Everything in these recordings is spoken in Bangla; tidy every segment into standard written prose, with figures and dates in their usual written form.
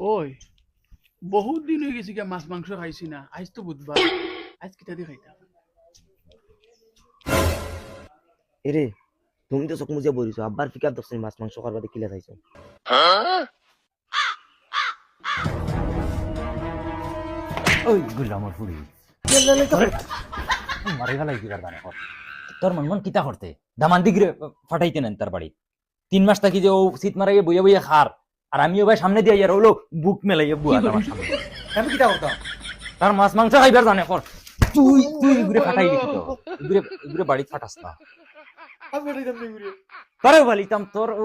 ওই বহুত দিন হয়ে গেছি মাছ মাংস খাইছি না, আজ তো বুধবার, আজ কিটা দিয়ে খাইতাম। এরে তুমি তো চোখ মুজে বলিছো আব্বার পিকআপ দেখছো মাছ মাংস খাবার কিলা চাইছো। ওই গুলামর ফুড়ি মারি ফেলাই দিবার দানে তোর মন মন কিতা করতে দামান দিগরে ফাটাইতে নেন তার বাড়ি 3 মাস থাকি যে ও শীত মারাইয়ে বইয়া বইয়া খার আর আমিও ভাই সামনে দিয়ে ইয়ার হলো বুক মেলাইয়া বুয়া আমার সামনে আমি কিটা করতাম তার মাছ মাংস খাইবার জানে কর তুই তুই ঘুরে ফাটাইবি কি তো ঘুরে ঘুরে বাড়ি ফাটাস না আমি বেটাইতাম নি ঘুরে তারে ফালিতাম তোর ও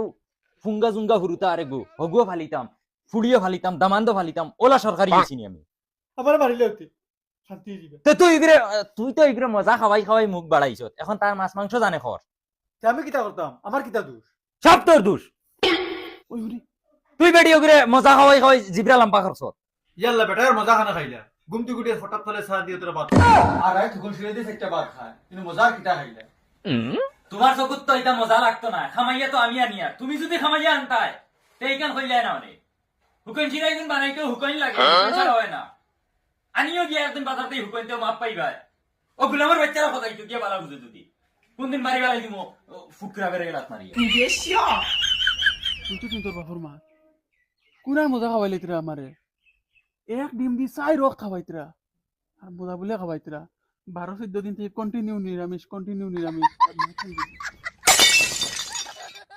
ফুঙ্গা জুঙ্গা হুরুতা আরে গো হগুয়া ফালিতাম ফুড়িও ফালিতাম দামান্দ ফালিতাম ওলা সরকারি গেছিনি আমি আমার বাড়িলে হতে শান্তি দিবে তো তুই তো এগুলো মজা খাওয়াই খাওয়াই মুখ বাড়াইছ এখন তার মাছ মাংস জানে খর আমি কিটা করতাম আমার কিটা দোষ সব তোর দোষ ওই হুরি তুই বেটি ওগুলো মজা খাওয়াই খাওয়াই জিবরা লাম্পা করছ ইয়াল্লা বেটা আর মজা খানা খাইলা গুমটি গুটি ফটাপ তলে চা দিয়ে তোরা ভাত আর আই তখন ছিড়ে দিয়ে একটা ভাত খায় কিন্তু মজা কিটা খাইলা তোমার চকুত তো এটা মজা লাগতো না খামাইয়া তো আমি আনি আর তুমি যদি খামাইয়া আনতাই তে এইখান হইলাই না অনেক হুকন চিরাই গুণ বানাইতে হুকন লাগে এছাড়া হয় না আনিও গিয়া একদিন বাজারতে হুকনতেও মাপ পাইবাই ও গুলামের বাচ্চারা খোদাই তো গিয়া বালা বুঝে যদি কোনদিন মারি বেলাই দিমো ফুকরা বেড়ে গেলাত মারি তুই তো কিন্তু তোর বাপর মা কুনার মজা খাওয়াইলিতরা আমারে, এক ডিম দি 4 রক খাওয়াইতরা আর মজা বলে খাওয়াইতরা। 12-14 দিন থেকে কন্টিনিউ নিরামিষ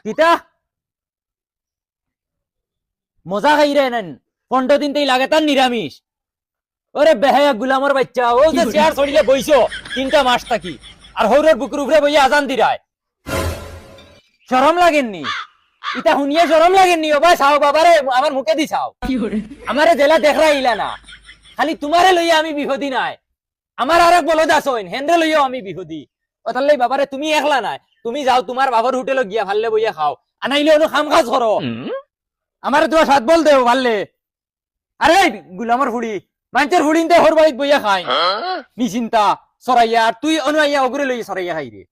কিতা মজা খাই রে নেন 15 দিন তেই লাগে তার নিরামিষ। ওরে বেহায়া গুলামর বাচ্চা ও যে চেয়ার ছড়িলে বইছো 3টা মাস থাকি আর হৌরের বুকুর উপরে বইয়া আজান দিরায় শরম লাগেননি? ইটা শুনিয়ে শরম লাগেননি? ও ভাই চাও বাবারে আমার মুখে দি চাও আমারে জেলা দেখরা ইলা না খালি তোমারে লইয়া আমি বিহদি নাই আমার আরেক বলদ আসইন হেন্দ্রে লইয়াও আমি বিহদি ওতালাই বাবারে তুমি একলা নাই তুমি যাও তোমার বাবার হোটেলে গিয়া ভাললে বইয়া খাও আনাইলে অনু খাম কাজ করো আমারে তোমার সাত বল দেও ভাললে। আরে গুলামর ফুড়ি মানুষের ফুড়িনতে হর বাড়িত বইয়া খাই নি চিন্তা সরাইয়া আর তুই অনুয়াইয়া অগুরে লইয়া সরাইয়া খাই রে